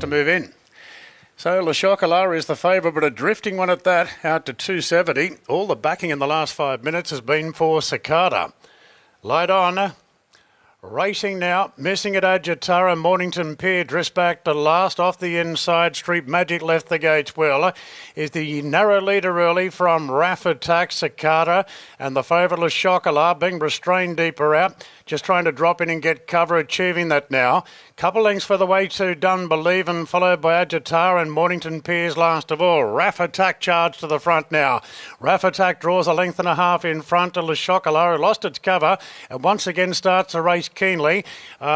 to move in. So Le Chocolat is the favourite, but a drifting one at that, out to 270. All the backing in the last 5 minutes has been for Cicada. Light on. Racing now, missing at Agitara. Mornington Pier drifts back to last off the inside. Street Magic left the gates well. Is the narrow leader early from Raff Attack, Cicada, and the favourite Le Chocolat being restrained deeper out. Just trying to drop in and get cover, achieving that now. Couple lengths for the way to Done Believin', followed by Agitar and Mornington Piers last of all. Raff Attack charged to the front now. Raff Attack draws a length and a half in front to Le Chocolat, who lost its cover and once again starts the race keenly.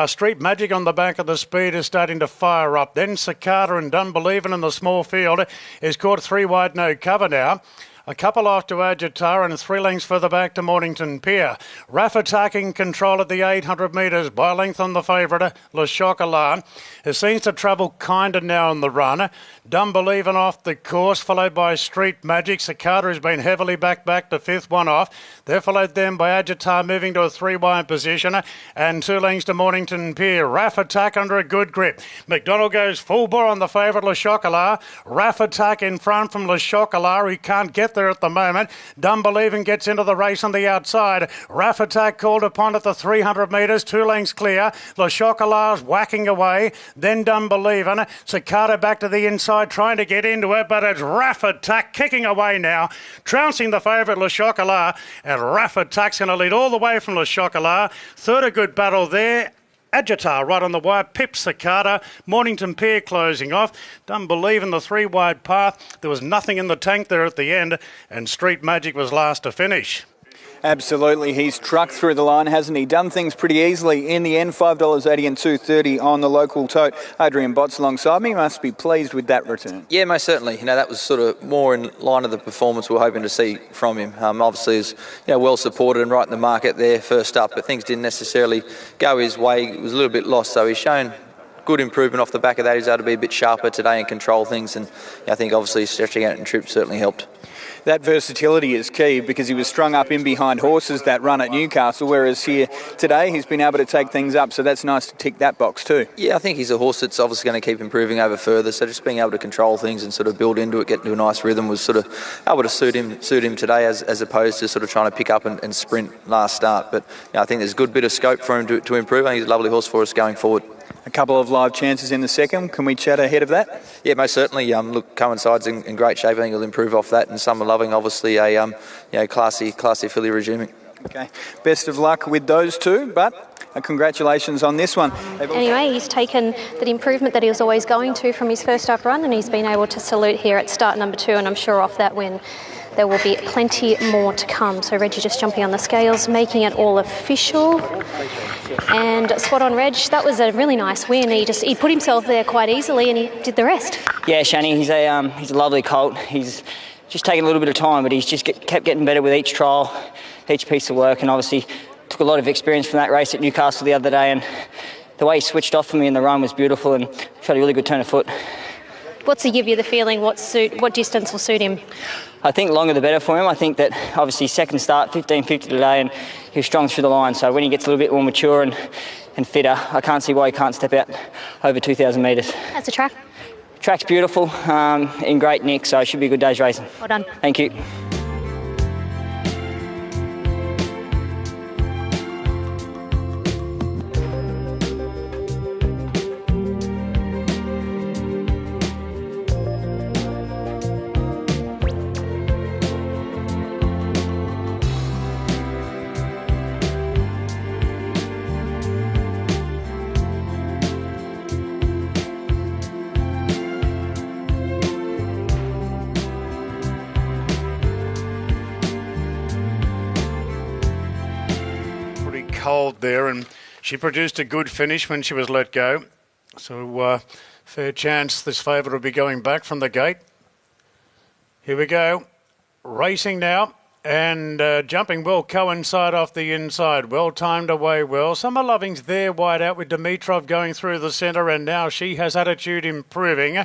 Street Magic on the back of the speed is starting to fire up. Then Cicada and Done Believin' in the small field is caught 3 wide, no cover now. A couple off to Agitar and 3 lengths further back to Mornington Pier. Raff attacking control at the 800 metres by length on the favourite, Le Chocolat. It seems to travel kinder now on the run. Done Believin' off the course, followed by Street Magic. Cicada has been heavily back to 5th, one off. They're followed then by Agitar moving to a 3 wide position and 2 lengths to Mornington Pier. Raff Attack under a good grip. McDonald goes full bore on the favourite, Le Chocolat. Raff Attack in front from Le Chocolat, who can't get there at the moment. Done Believin' gets into the race on the outside. Raff Attack called upon at the 300 metres, 2 lengths clear. Le Chocolat's whacking away. Then Done Believin'. Cicada back to the inside trying to get into it, but it's Raff Attack kicking away now, trouncing the favourite Le Chocolat, and Raff Attack's going to lead all the way from Le Chocolat. Third, a good battle there. Agitar right on the wire, Pip Cicada, Mornington Pier closing off. Done Believin' the 3 wide path. There was nothing in the tank there at the end, and Street Magic was last to finish. Absolutely, he's trucked through the line, hasn't he? Done things pretty easily in the end. $5.80 and $2.30 on the local tote. Adrian Botts alongside me. Must be pleased with that return. Yeah, most certainly. That was sort of more in line of the performance we were hoping to see from him. Obviously, is well supported and right in the market there first up, but things didn't necessarily go his way. He was a little bit lost, so he's shown good improvement off the back of that. He's able to be a bit sharper today and control things, and I think obviously stretching out in trip certainly helped. That versatility is key because he was strung up in behind horses that run at Newcastle, whereas here today he's been able to take things up, so that's nice to tick that box too. Yeah, I think he's a horse that's obviously going to keep improving over further, so just being able to control things and sort of build into it, get into a nice rhythm was sort of able to suit him today as opposed to sort of trying to pick up and sprint last start. But I think there's a good bit of scope for him to improve. I think he's a lovely horse for us going forward. A couple of live chances in the second. Can we chat ahead of that? Yeah, most certainly. Look, Coincide's in great shape. I think he'll improve off that, and some are loving obviously a classy filly resuming. Okay, best of luck with those two, but congratulations on this one. Anyway, he's taken that improvement that he was always going to from his first up run, and he's been able to salute here at start number 2, and I'm sure off that win there will be plenty more to come. So Reggie just jumping on the scales, making it all official. And spot on, Reg, that was a really nice win. He put himself there quite easily and he did the rest. Yeah, Shani, he's a lovely colt. He's just taken a little bit of time, but he's just kept getting better with each trial, each piece of work, and obviously took a lot of experience from that race at Newcastle the other day, and the way he switched off for me in the run was beautiful and showed a really good turn of foot. What's he give you the feeling? What distance will suit him? I think longer the better for him. I think that obviously second start, 15.50 today, and he was strong through the line. So when he gets a little bit more mature and fitter, I can't see why he can't step out over 2,000 metres. How's the track? Track's beautiful, in great nick, so it should be a good day's racing. Well done. Thank you. Cold there, and she produced a good finish when she was let go, so fair chance this favourite will be going back from the gate. Here we go, racing now. And jumping well, Coincide off the inside. Well timed away well. Summer Loving's there wide out with Dimitrov going through the centre, and now She Has Attitude improving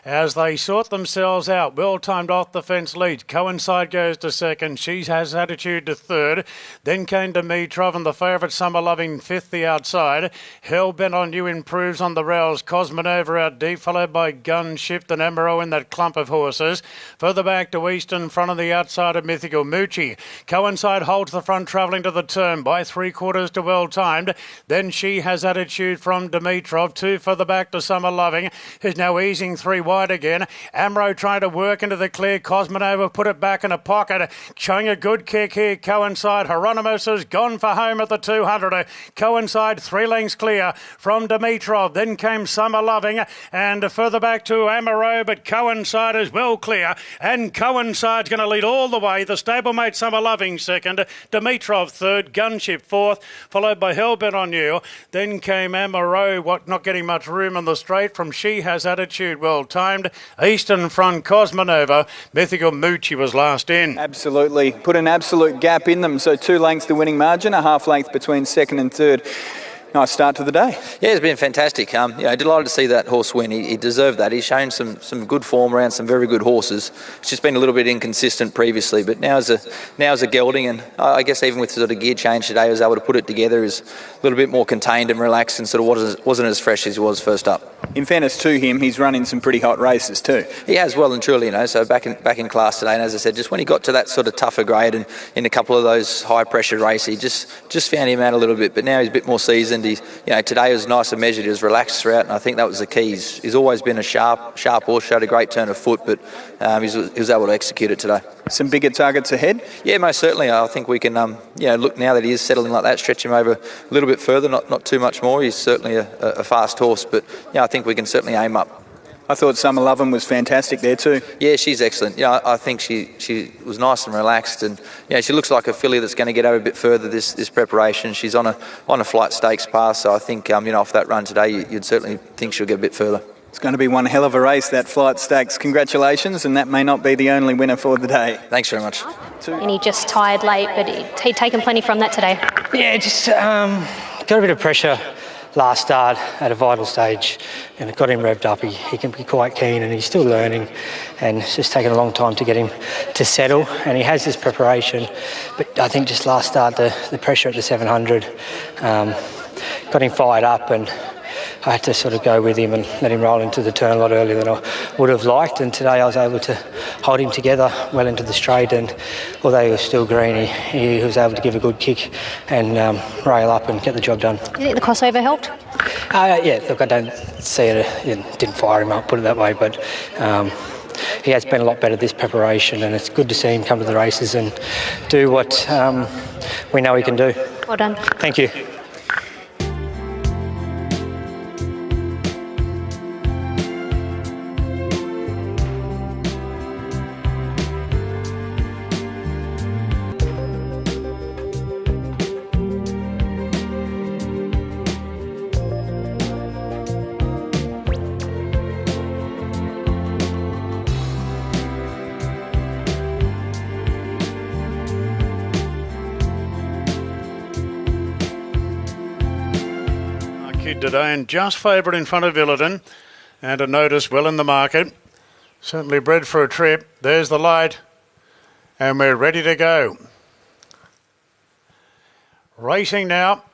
as they sort themselves out. Well timed off the fence leads. Coincide goes to second. She Has Attitude to third. Then came Dimitrov and the favourite Summer Loving fifth the outside. Hell Bent on You improves on the rails. Cosmonova out deep, followed by Gunship and Amaro in that clump of horses. Further back to East in front on the outside of Mythical Moochie. Coincide holds the front, travelling to the turn by 3/4 to Well Timed. Then She Has Attitude from Dimitrov. 2 further back to Summer Loving, who's now easing 3 wide again. Amro trying to work into the clear. Cosmonova put it back in a pocket, showing a good kick here. Coincide. Hieronymus has gone for home at the 200. Coincide 3 lengths clear from Dimitrov. Then came Summer Loving, and further back to Amaro, but Coincide is well clear, and Coincide's going to lead all the way. The stablemate Summer Loving second, Dimitrov third, Gunship fourth, followed by Hellbent on You. Then came Amaro, not getting much room on the straight from She Has Attitude. Well timed. Eastern front, Cosmonova. Mythical Moochie was last in. Absolutely. Put an absolute gap in them. So 2 lengths the winning margin, a half length between second and third. Nice start to the day. Yeah, it's been fantastic. Delighted to see that horse win. He deserved that. He's shown some good form around some very good horses. It's just been a little bit inconsistent previously, but now's a gelding, and I guess even with sort of gear change today, I was able to put it together as a little bit more contained and relaxed, and sort of wasn't as fresh as he was first up. In fairness to him, he's run in some pretty hot races too. He has, well and truly, so back in class today, and as I said, just when he got to that sort of tougher grade and in a couple of those high pressure races, he just found him out a little bit, but now he's a bit more seasoned. Today was nice and measured. He was relaxed throughout, and I think that was the key. He's always been a sharp horse, showed a great turn of foot, but he was able to execute it today. Some bigger targets ahead? Yeah, most certainly. I think we can, look now that he is settling like that, stretch him over a little bit further, not too much more. He's certainly a fast horse, but I think we can certainly aim up. I thought Summer Lovin was fantastic there too. Yeah, she's excellent. I think she was nice and relaxed, and she looks like a filly that's going to get over a bit further this preparation. She's on a flight stakes pass, so I think off that run today, you'd certainly think she'll get a bit further. It's going to be one hell of a race, that flight stakes. Congratulations, and that may not be the only winner for the day. Thanks very much. And he just tired late, but he'd taken plenty from that today. Yeah, just got a bit of pressure last start at a vital stage, and it got him revved up. He can be quite keen, and he's still learning, and it's just taken a long time to get him to settle, and he has this preparation, but I think just last start the pressure at the 700 got him fired up, and I had to sort of go with him and let him roll into the turn a lot earlier than I would have liked, and today I was able to hold him together well into the straight, and although he was still green, he was able to give a good kick and rail up and get the job done. Do you think the crossover helped? Yeah, look, I don't see it. It didn't fire him up, put it that way, but he has been a lot better this preparation, and it's good to see him come to the races and do what we know he can do. Well done. Thank you. Today, and just favourite in front of Illiton, and a notice well in the market. Certainly bred for a trip. There's the light, and we're ready to go. Racing now,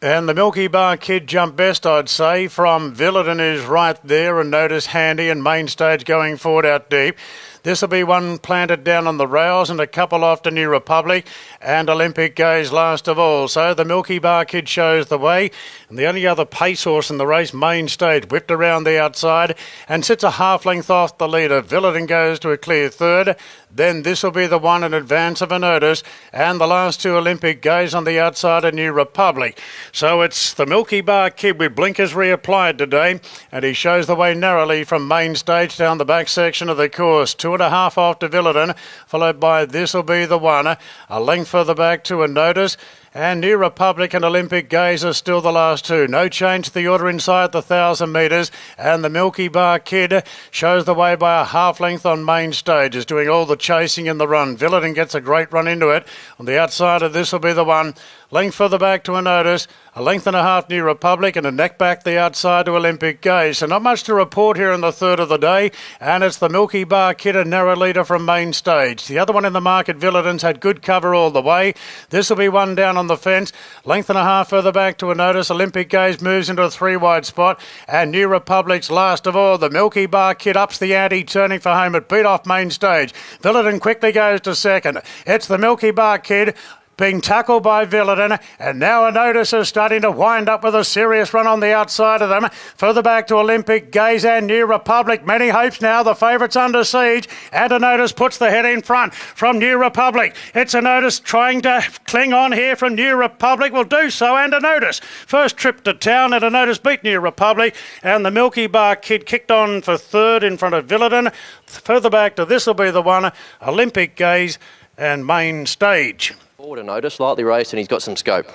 and the Milky Bar Kid jumped best, I'd say, from Villadon is right there, and notice handy, and main stage going forward out deep. This will be one planted down on the rails, and a couple off to New Republic, and Olympic goes last of all. So the Milky Bar Kid shows the way, and the only other pace horse in the race, Main Stage, whipped around the outside and sits a half length off the leader. Villadon goes to a clear third. Then this will be the one in advance of a notice, and the last two Olympic goes on the outside of New Republic. So it's the Milky Bar Kid with blinkers reapplied today, and he shows the way narrowly from Main Stage down the back section of the course. 2.5 off to Villadon, followed by This Will Be the One. A length further back to a notice, and New Republic and Olympic Gaze are still the last two. No change to the order inside the 1,000 metres, and the Milky Bar Kid shows the way by a half length on main stage, is doing all the chasing in the run. Villadon gets a great run into it. On the outside of this will be the one. Length further back to a Notice, a length and a half New Republic, and a neck back the outside to Olympic Gaze. So not much to report here in the third of the day, and it's the Milky Bar Kid, a narrow leader from main stage. The other one in the market, Villadon's, had good cover all the way. This will be one down on the fence. Length and a half further back to a Notice. Olympic Gaze moves into a 3-wide spot, and New Republic's last of all. The Milky Bar Kid ups the ante, turning for home. It beat off main stage. Villadon quickly goes to second. It's the Milky Bar Kid being tackled by Villadon, and now a Notice is starting to wind up with a serious run on the outside of them. Further back to Olympic Gaze and New Republic. Many hopes now, the favourites under siege, and a Notice puts the head in front from New Republic. It's a Notice trying to cling on here from New Republic, will do so, and a Notice. First trip to town, and a Notice beat New Republic, and the Milky Bar Kid kicked on for third in front of Villadon. Further back to this will be the one, Olympic Gaze and main stage. Forward a Notice, lightly raced, and he's got some scope.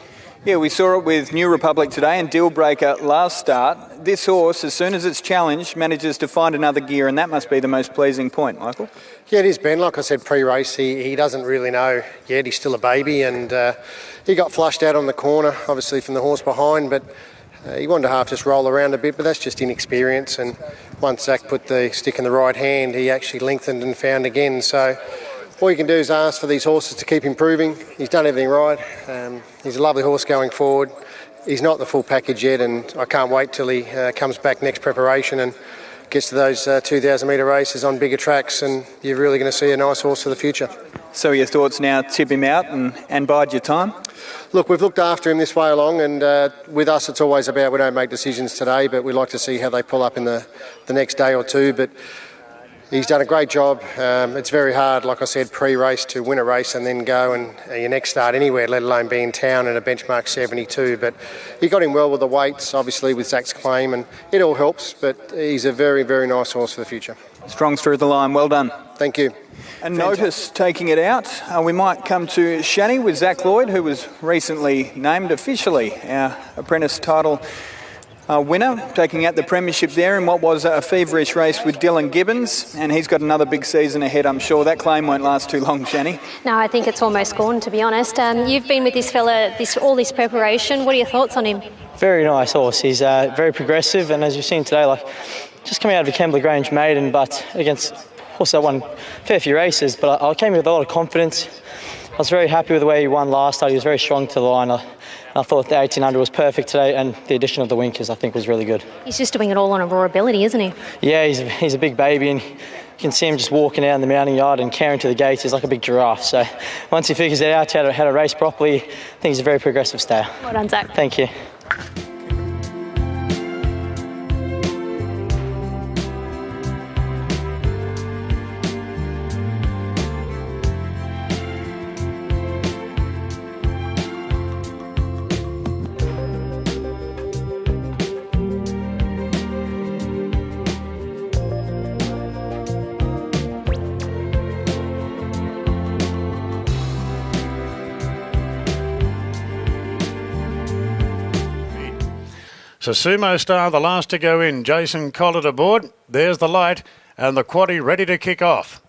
Yeah, we saw it with New Republic today and Dealbreaker last start. This horse, as soon as it's challenged, manages to find another gear, and that must be the most pleasing point, Michael. Yeah, it is, Ben. Like I said pre-race, he doesn't really know yet. He's still a baby, and he got flushed out on the corner, obviously from the horse behind, but he wanted to half just roll around a bit, but that's just inexperience. And once Zach put the stick in the right hand, he actually lengthened and found again. So all you can do is ask for these horses to keep improving. He's done everything right. He's a lovely horse going forward. He's not the full package yet, and I can't wait till he comes back next preparation and gets to those 2,000 metre races on bigger tracks, and you're really going to see a nice horse for the future. So your thoughts now, tip him out and bide your time? Look, we've looked after him this way along, and with us it's always about, we don't make decisions today, but we like to see how they pull up in the next day or two. But he's done a great job. It's very hard, like I said, pre-race to win a race and then go and your next start anywhere, let alone be in town in a benchmark 72. But he got him well with the weights, obviously with Zach's claim, and it all helps. But he's a very, very nice horse for the future. Strong through the line. Well done. Thank you. A Notice taking it out. We might come to Shani with Zach Lloyd, who was recently named officially our apprentice title winner, taking out the premiership there in what was a feverish race with Dylan Gibbons, and he's got another big season ahead, I'm sure. That claim won't last too long, Shani. No, I think it's almost gone, to be honest. You've been with this fella all this preparation. What are your thoughts on him? Very nice horse. He's very progressive, and as you've seen today, just coming out of a Kembley Grange maiden, but against horse that won a fair few races, but I came with a lot of confidence. I was very happy with the way he won last start. He was very strong to the line. I thought the 1800 was perfect today, and the addition of the winkers I think was really good. He's just doing it all on a raw ability, isn't he? Yeah, he's a big baby, and you can see him just walking out in the mounting yard and carrying to the gates. He's like a big giraffe. So once he figures it out how to race properly, I think he's a very progressive stayer. Well done, Zach. Thank you. So Sumo Star, the last to go in. Jason Collett aboard. There's the light, and the quaddie ready to kick off.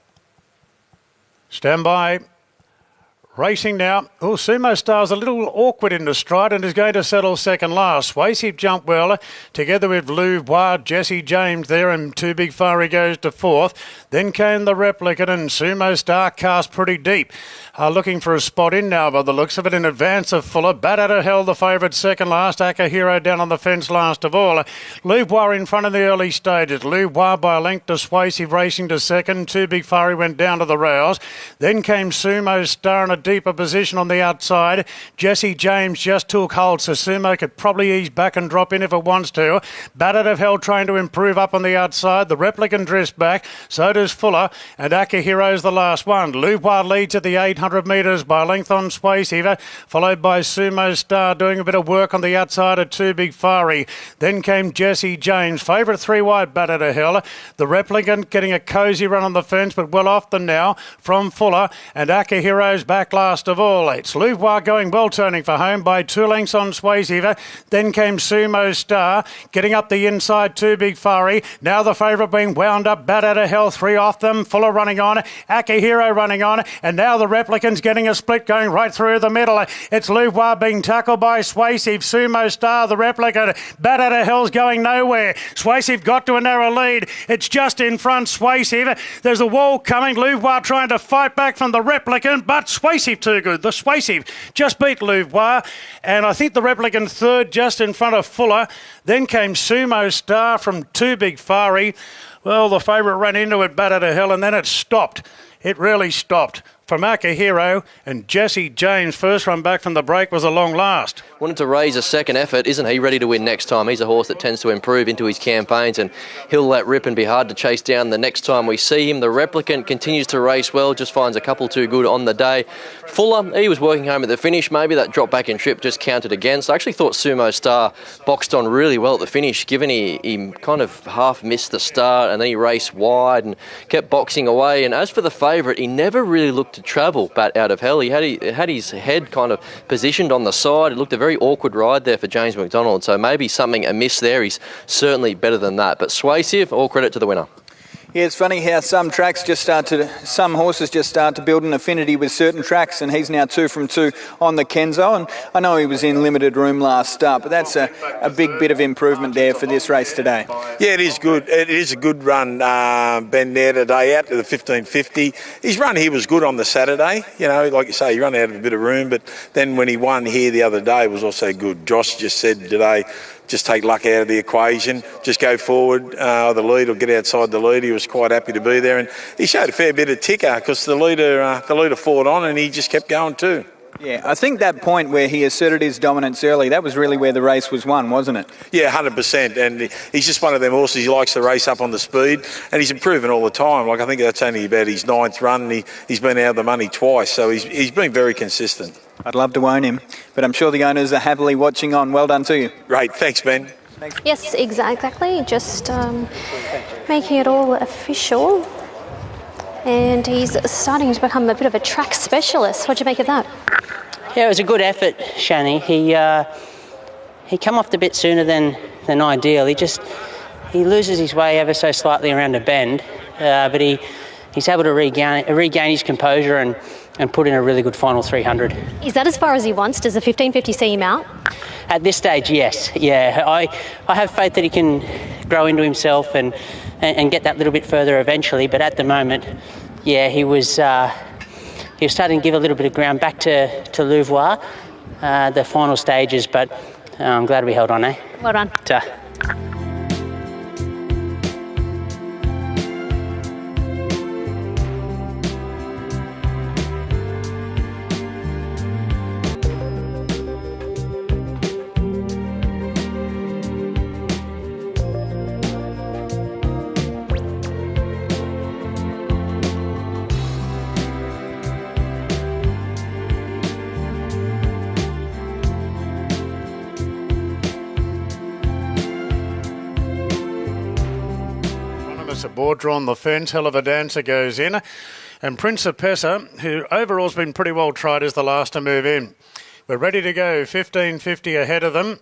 Stand by. Racing now. Oh, Sumo Star's a little awkward in the stride and is going to settle second last. Swayze jumped well together with Lou Bois, Jesse James there, and Too Big Fiery goes to fourth. Then came the Replicant, and Sumo Star cast pretty deep. Looking for a spot in now by the looks of it in advance of Fuller. Bat out of Hell, the favourite second last. Akahiro down on the fence last of all. Lou Bois in front of the early stages. Lou Bois by a length to Swayze racing to second. Too Big Fiery went down to the rails. Then came Sumo Star in a deeper position on the outside. Jesse James just took hold, so Sumo could probably ease back and drop in if it wants to. Bat out of Hell trying to improve up on the outside. The Replicant drifts back. So does Fuller. And Akahiro's the last one. Lou Bois leads at the 800 metres by length on Swayze, followed by Sumo Star doing a bit of work on the outside of Too Big Fiery. Then came Jesse James, favourite 3 wide, Bat out of Hell. The Replicant getting a cosy run on the fence, but well off them now from Fuller, and Akahiro's back back last of all. It's Louvois going well, turning for home by 2 lengths on Swayze. Then came Sumo Star, getting up the inside, Too Big Furry. Now the favourite being wound up, Bad Out of Hell, 3 off them. Fuller running on, Akihiro running on, and now the Replicant's getting a split going right through the middle. It's Louvois being tackled by Swayze, Sumo Star, the Replicant. Bad Out of Hell's going nowhere. Swayze got to a narrow lead. It's just in front, Swayze. There's a wall coming. Louvois trying to fight back from the Replicant, but Swayze too good. The Swayze just beat Louvois, and I think the Replicant third just in front of Fuller. Then came Sumo Star from Too Big Furry. Well, the favourite ran into it, Bad Out of Hell, and then it stopped. It really stopped. From Akihiro and Jesse James, first run back from the break was a long last. Wanted to raise a second effort. Isn't he ready to win next time? He's a horse that tends to improve into his campaigns, and he'll let rip and be hard to chase down the next time we see him. The Replicant continues to race well, just finds a couple too good on the day. Fuller, he was working home at the finish. Maybe that drop back in trip just counted against. I actually thought Sumo Star boxed on really well at the finish, given he kind of half missed the start and then he raced wide and kept boxing away. And as for the favourite, he never really looked to travel Bat Out of Hell. He had his head kind of positioned on the side. It looked a very awkward ride there for James McDonald, so maybe something amiss there. He's certainly better than that. But Swayze, all credit to the winner. Yeah, it's funny how some horses just start to build an affinity with certain tracks, and he's now 2 from 2 on the Kenzo. And I know he was in limited room last start, but that's a big bit of improvement there for this race today. Yeah, it is good. It is a good run, Ben, there today out to the 1550. His run here was good on the Saturday. You know, like you say, he ran out of a bit of room, but then when he won here the other day was also good. Josh just said today, just take luck out of the equation, just go forward the lead or get outside the lead. He was quite happy to be there, and he showed a fair bit of ticker because the leader fought on and he just kept going too. Yeah, I think that point where he asserted his dominance early, that was really where the race was won, wasn't it? Yeah, 100%. And he's just one of them horses. He likes to race up on the speed, and he's improving all the time. Like, I think that's only about his 9th run, and he's been out of the money twice, so he's been very consistent. I'd love to own him, but I'm sure the owners are happily watching on. Well done to you. Great. Thanks, Ben. Thanks. Yes, exactly. Just making it all official. And he's starting to become a bit of a track specialist. What do you make of that? Yeah, it was a good effort, Shani. He come off the bit sooner than ideal. He loses his way ever so slightly around a bend, but he's able to regain his composure and put in a really good final 300. Is that as far as he wants? Does the 1550 see him out? At this stage, yes. Yeah, I have faith that he can grow into himself and get that little bit further eventually. But at the moment, yeah, he was starting to give a little bit of ground back to Louvois, the final stages. But I'm glad we held on, eh? Well done. A border on the fence, Hell of a Dancer goes in, and Principessa, who overall's been pretty well tried, is the last to move in. We're ready to go, 1550 ahead of them.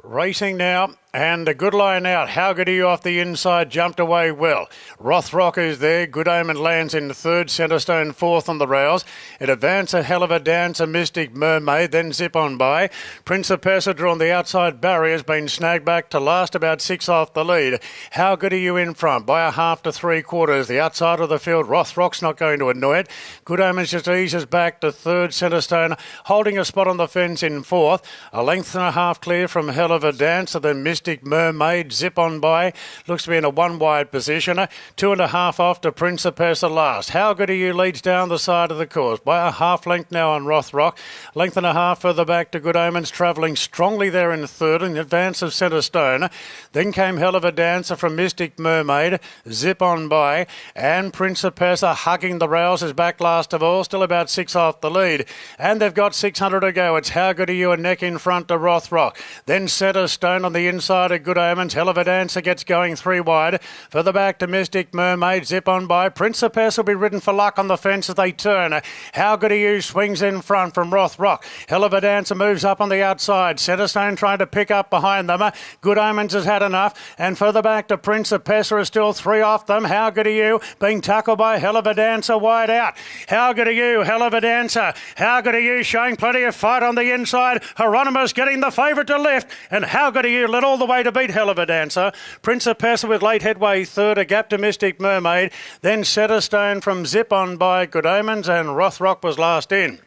Racing now, and a good line out. How Good Are You off the inside, jumped away well. Rothrock is there. Good Omen lands in third. Centrestone fourth on the rails. It advances a Hell of a Dancer, Mystic Mermaid, then Zip On By. Principessa drawn the outside barrier, has been snagged back to last, about 6 off the lead. How Good Are You in front by a half to 3/4. The outside of the field, Rothrock's not going to annoy it. Good Omens just eases back to third. Centrestone holding a spot on the fence in fourth. A length and a half clear from Hell of a Dancer, then Mystic Mermaid, Zip On By, looks to be in a 1 wide position. 2.5 off to Principessa last. How Good Are You leads down the side of the course by a half length now on Rothrock. Length and a half further back to Good Omens, travelling strongly there in third in advance of Centrestone. Then came Hell of a Dancer from Mystic Mermaid, Zip On By, and Principessa hugging the rails is back last of all, still about 6 off the lead. And they've got 600 to go. It's How Good Are You a neck in front to Rothrock. Then Centrestone on the inside outside of Good Omens. Hell of a Dancer gets going 3 wide. Further back to Mystic Mermaid. Zip on by. Principess will be ridden for luck on the fence as they turn. How Good Are You swings in front from Rothrock. Hell of a Dancer moves up on the outside. Centerstone trying to pick up behind them. Good Omens has had enough. And further back to Principess are still 3 off them. How Good Are You being tackled by Hell of a Dancer wide out. How Good Are You, Hell of a Dancer. How Good Are You showing plenty of fight on the inside. Hieronymus getting the favourite to lift. And How Good Are You led all the way to beat Hell of a Dancer. Principessa with late headway third, a gap to Mystic Mermaid. Then Centerstone from Zip On by Good Omens, and Rothrock was last in.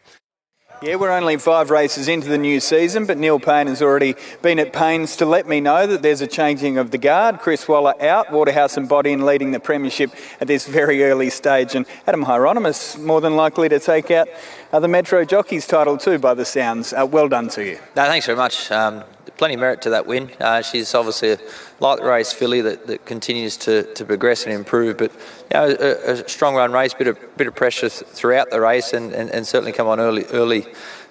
Yeah, we're only 5 races into the new season, but Neil Payne has already been at pains to let me know that there's a changing of the guard. Chris Waller out, Waterhouse and Bodine leading the premiership at this very early stage, and Adam Hieronymus more than likely to take out the Metro Jockeys title too, by the sounds. Well done to you. No, thanks very much. Plenty of merit to that win. She's obviously a light race filly that continues to progress and improve, but a strong run race, bit of pressure throughout the race, and certainly come on early.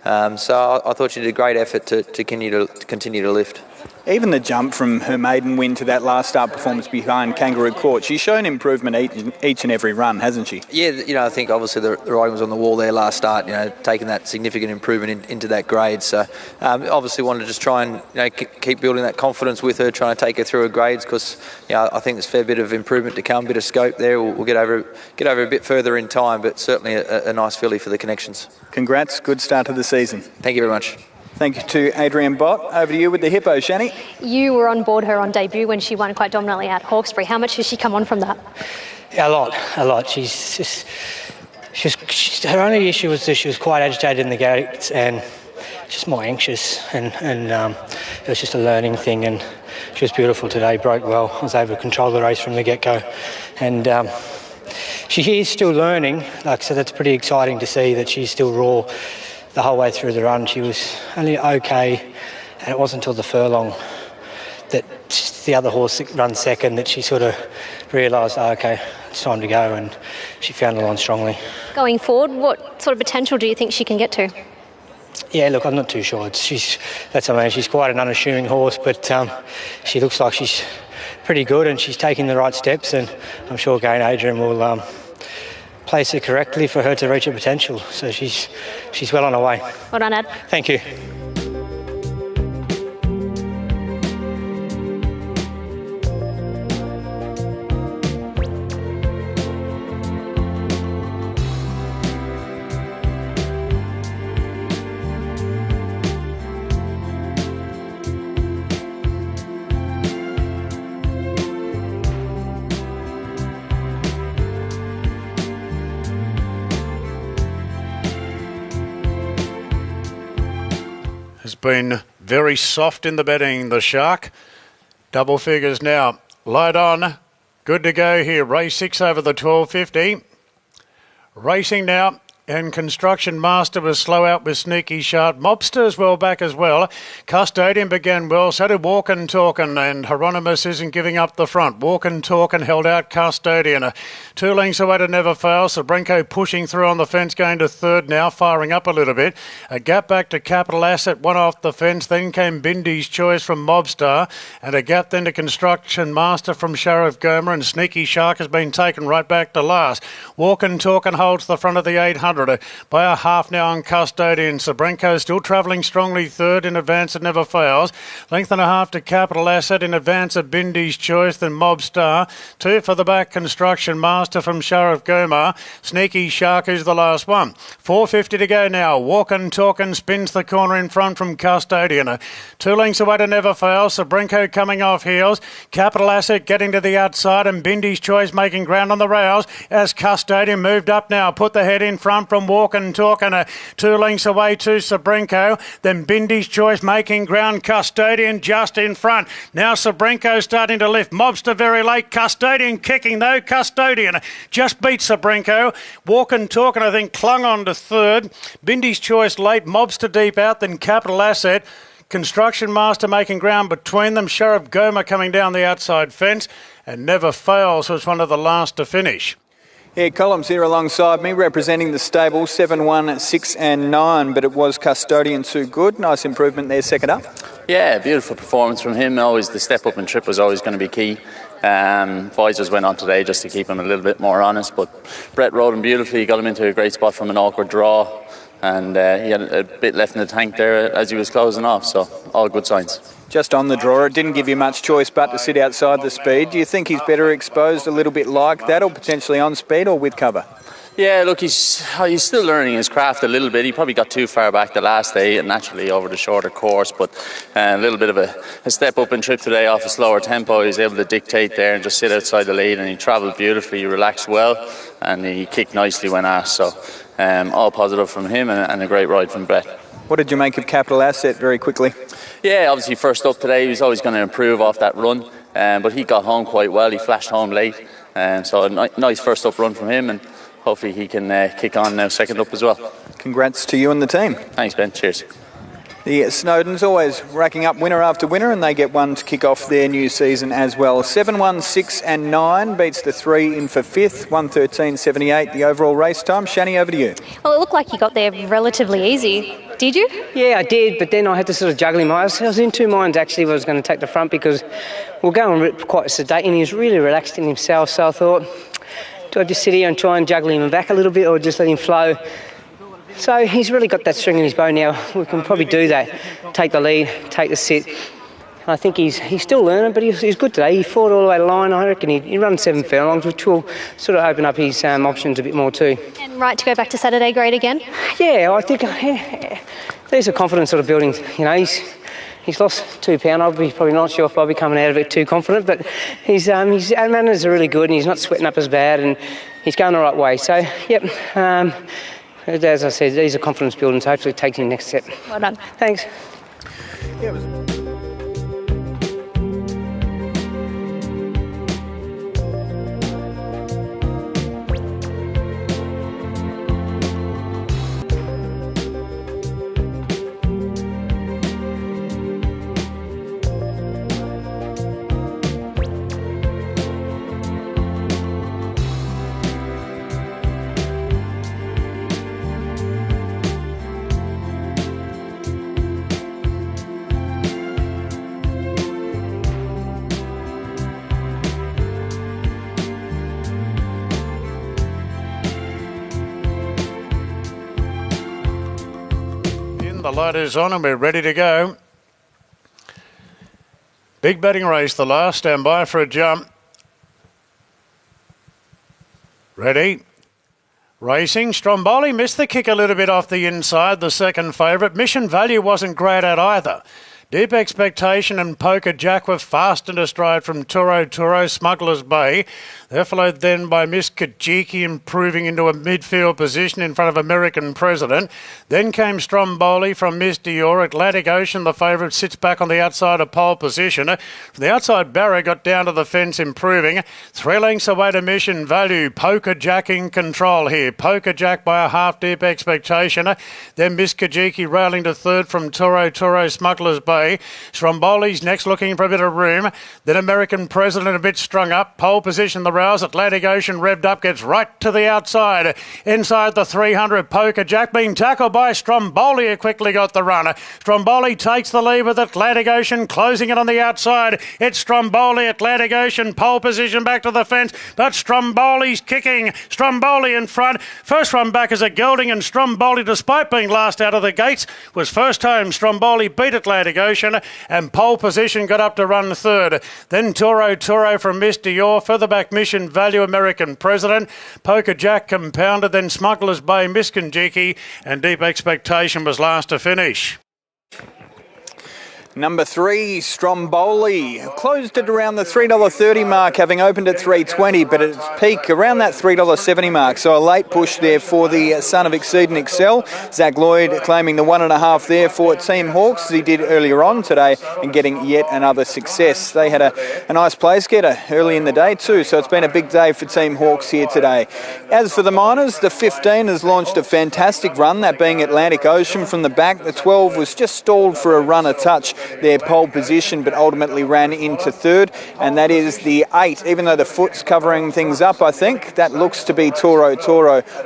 So I thought she did a great effort to continue to lift. Even the jump from her maiden win to that last start performance behind Kangaroo Court, she's shown improvement each and every run, hasn't she? Yeah, I think obviously the riding was on the wall there last start, taking that significant improvement into that grade. So obviously wanted to just try and keep building that confidence with her, trying to take her through her grades, because I think there's a fair bit of improvement to come, a bit of scope there. We'll get over a bit further in time, but certainly a nice filly for the connections. Congrats, good start to the season. Thank you very much. Thank you to Adrian Bott. Over to you with the hippo, Shani. You were on board her on debut when she won quite dominantly at Hawkesbury. How much has she come on from that? Yeah, a lot. Her only issue was that she was quite agitated in the gates and just more anxious, and it was just a learning thing, and she was beautiful today, broke well. I was able to control the race from the get-go, and she is still learning, so that's pretty exciting to see that she's still raw the whole way through the run. She was only okay, and it wasn't until the furlong that the other horse that runs second that she sort of realised, okay, it's time to go, and she found the line strongly. Going forward, what sort of potential do you think she can get to? Yeah, look, I'm not too sure. She's quite an unassuming horse, but she looks like she's pretty good, and she's taking the right steps, and I'm sure again Adrian will place her correctly for her to reach her potential. So she's well on her way. Well done, Ad. Thank you. Has been very soft in the betting, the Shark. Double figures now. Light on. Good to go here. Race 6 over the 12.50. Racing now. And Construction Master was slow out with Sneaky Sharp. Mobster's well back as well. Custodian began well. So did Walkin' Talkin', and Hieronymus isn't giving up the front. Walkin' Talkin' held out Custodian. 2 lengths away to Never Fail. Sabrenko pushing through on the fence, going to third now, firing up a little bit. A gap back to Capital Asset, 1 off the fence. Then came Bindy's Choice from Mobstar, and a gap then to Construction Master from Sheriff Gomer, and Sneaky Shark has been taken right back to last. Walkin' Talkin' holds the front of the 800. By a half now on Custodian. Sabrenko still travelling strongly third, in advance of Never Fails. Length and a half to Capital Asset, in advance of Bindy's Choice, then Mobstar. 2 for the back, Construction Master from Sheriff Gomar. Sneaky Shark is the last one. 4.50 to go now. Walkin' Talkin' spins the corner in front from Custodian. 2 lengths away to Never Fails. Sabrenko coming off heels. Capital Asset getting to the outside, and Bindy's Choice making ground on the rails as Custodian moved up now. Put the head in front from Walkin' Talkin', 2 lengths away to Sabrenko. Then Bindy's Choice making ground. Custodian just in front. Now Sabrenko starting to lift. Mobster very late. Custodian kicking though. Custodian just beat Sabrenko. Walkin' Talkin', I think, clung on to third. Bindy's Choice late. Mobster deep out. Then Capital Asset. Construction Master making ground between them. Sheriff Gomer coming down the outside fence, and Never Fails was one of the last to finish. Yeah, Columns here alongside me representing the stable 7, 1, 6 and 9, but it was Custodian Too Good. Nice improvement there second up. Yeah, beautiful performance from him. Always the step up and trip was always going to be key. Visors went on today just to keep him a little bit more honest, but Brett rode him beautifully. He got him into a great spot from an awkward draw, and he had a bit left in the tank there as he was closing off, so all good signs. Just on the draw, it didn't give you much choice but to sit outside the speed. Do you think he's better exposed a little bit like that, or potentially on speed or with cover? Yeah, look, he's still learning his craft a little bit. He probably got too far back the last day and naturally over the shorter course, but a little bit of a step up and trip today off a slower tempo. He was able to dictate there and just sit outside the lead, and he travelled beautifully, he relaxed well, and he kicked nicely when asked. So all positive from him and a great ride from Brett. What did you make of Capital Asset very quickly? Yeah, obviously first up today, he was always going to improve off that run, but he got home quite well. He flashed home late, so a nice first up run from him, and hopefully he can kick on now second up as well. Congrats to you and the team. Thanks, Ben. Cheers. The Snowdens always racking up winner after winner, and they get one to kick off their new season as well. 7, 1, 6 and 9 beats the 3 in for 5th, 1:13.78 the overall race time. Shani, over to you. Well, it looked like you got there relatively easy. Did you? Yeah, I did, but then I had to sort of juggle him. I was in two minds actually. I was going to take the front because we're going quite sedate, and he was really relaxed in himself. So I thought, do I just sit here and try and juggle him back a little bit, or just let him flow? So he's really got that string in his bow now. We can probably do that. Take the lead, take the sit. I think he's still learning, but he's good today. He fought all the way to the line. I reckon he runs 7 furlongs, which will sort of open up his options a bit more too. And right to go back to Saturday grade again? Yeah, I think there's a confidence sort of building. You know, he's lost 2 pounds. I'll be probably not sure if I'll be coming out of it too confident, but his manners are really good, and he's not sweating up as bad, and he's going the right way. So, yep. As I said, these are confidence building, so hopefully it takes him next step. Well done. Thanks. The light is on and we're ready to go. Big betting race, the last. Stand by for a jump. Ready. Racing. Stromboli missed the kick a little bit off the inside, the second favourite. Mission Value wasn't great at either. Deep Expectation and Poker Jack were fast into stride from Turo, Smuggler's Bay. They're followed then by Miss Kajiki, improving into a midfield position in front of American President. Then came Stromboli from Miss Dior. Atlantic Ocean, the favourite, sits back on the outside of pole position. From the outside, Barra got down to the fence, improving. 3 lengths away to Mission Value. Poker Jack in control here. Poker Jack by a half. Deep Expectation. Then Miss Kajiki railing to third from Turo, Smuggler's Bay. Stromboli's next, looking for a bit of room. Then American President a bit strung up. Pole position, the rouse. Atlantic Ocean revved up, gets right to the outside. Inside the 300, Poker Jack being tackled by Stromboli, who quickly got the run. Stromboli takes the lead with Atlantic Ocean, closing it on the outside. It's Stromboli, Atlantic Ocean, pole position back to the fence, but Stromboli's kicking. Stromboli in front. First run back is a gelding, and Stromboli, despite being last out of the gates, was first home. Stromboli beat Atlantic Ocean, and pole position got up to run third. Then Turo from Miss Dior, further back Mission Value, American President. Poker Jack compounded, then Smuggler's Bay, Miss Kajiki, and Deep Expectation was last to finish. Number 3, Stromboli, closed at around the $3.30 mark, having opened at $3.20, but at its peak around that $3.70 mark. So a late push there for the son of Exceed and Excel. Zach Lloyd claiming the 1.5 there for Team Hawks, as he did earlier on today, and getting yet another success. They had a nice place getter early in the day too, so it's been a big day for Team Hawks here today. As for the minors, the 15 has launched a fantastic run, that being Atlantic Ocean from the back. The 12 was just stalled for a runner touch their pole position, but ultimately ran into third, and that is the 8. Even though the foot's covering things up, I think, that looks to be Toro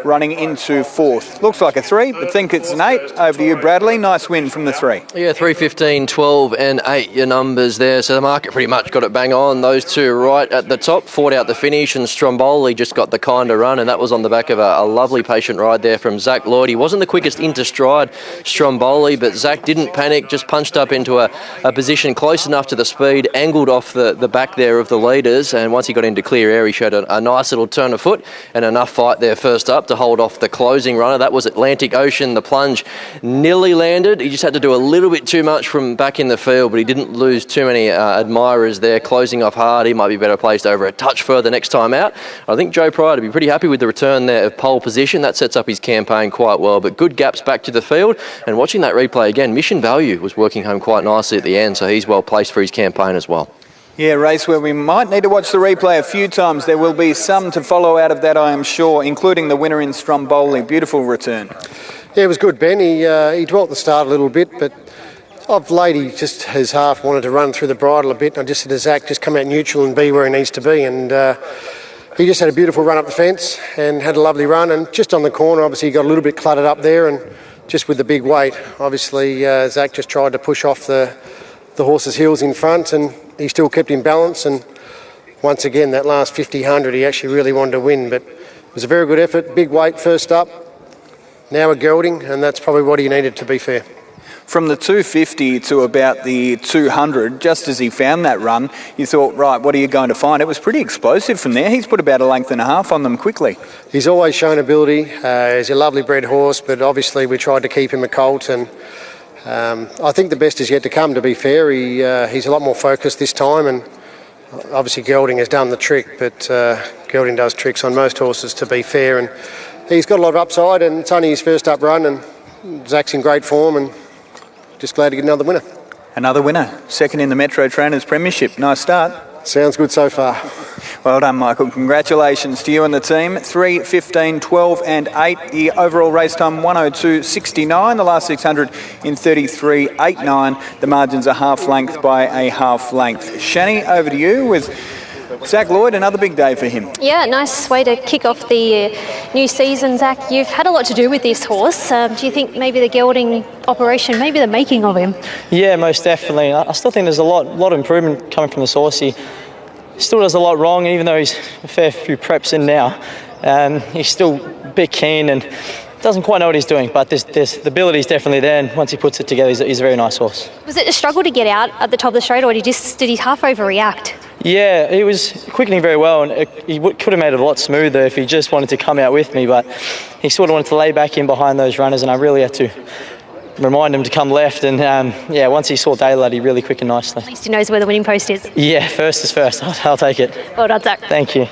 running into 4th. Looks like a 3, but think it's an 8. Over to you, Bradley. Nice win from the 3. Yeah, 3:15, 12 and 8, your numbers there. So the market pretty much got it bang on. Those two right at the top fought out the finish, and Stromboli just got the kind of run, and that was on the back of a lovely patient ride there from Zach Lloyd. He wasn't the quickest into stride, Stromboli, but Zach didn't panic, just punched up into a position close enough to the speed, angled off the back there of the leaders, and once he got into clear air, he showed a nice little turn of foot and enough fight there first up to hold off the closing runner. That was Atlantic Ocean. The plunge nearly landed. He just had to do a little bit too much from back in the field, but he didn't lose too many admirers there. Closing off hard, he might be better placed over a touch further next time out. I think Joe Pryor would be pretty happy with the return there of pole position. That sets up his campaign quite well, but good gaps back to the field. And watching that replay again, Mission Value was working home quite nicely at the end, so he's well placed for his campaign as well. Yeah, race where we might need to watch the replay a few times. There will be some to follow out of that, I am sure, including the winner in Stromboli. Beautiful return. Yeah, it was good, Ben. He dwelt the start a little bit, but of late he just has half wanted to run through the bridle a bit. I just said to Zach, just come out neutral and be where he needs to be. And he just had a beautiful run up the fence and had a lovely run. And just on the corner, obviously he got a little bit cluttered up there, and just with the big weight, obviously Zach just tried to push off the horse's heels in front, and he still kept in balance. And once again, that last 50-100, he actually really wanted to win. But it was a very good effort, big weight first up. Now a gelding, and that's probably what he needed, to be fair. From the 250 to about the 200, just as he found that run, you thought, right, what are you going to find? It was pretty explosive from there. He's put about a length and a half on them quickly. He's always shown ability. He's a lovely bred horse, but obviously we tried to keep him a colt, and I think the best is yet to come, to be fair. He's a lot more focused this time, and obviously gelding has done the trick, but gelding does tricks on most horses, to be fair, and he's got a lot of upside, and it's only his first up run, and Zach's in great form, and just glad to get another winner. Another winner, second in the Metro Trainers Premiership. Nice start. Sounds good so far. Well done, Michael. Congratulations to you and the team. 3, 15, 12 and 8. The overall race time 102.69. The last 600 in 33.89. The margins are half length by a half length. Shani, over to you with Zach Lloyd. Another big day for him. Yeah, nice way to kick off the new season, Zach. You've had a lot to do with this horse. Do you think maybe the gelding operation, maybe the making of him? Yeah, most definitely. I still think there's a lot of improvement coming from the source. He still does a lot wrong, even though he's a fair few preps in now. He's still a bit keen and doesn't quite know what he's doing, but the ability is definitely there, and once he puts it together, he's a very nice horse. Was it a struggle to get out at the top of the straight, or did he half overreact? Yeah, he was quickening very well, and he could have made it a lot smoother if he just wanted to come out with me, but he sort of wanted to lay back in behind those runners, and I really had to remind him to come left, and once he saw daylight, he really quickened nicely. At least he knows where the winning post is. Yeah, first is first. I'll take it. Well done, Zach. Thank you.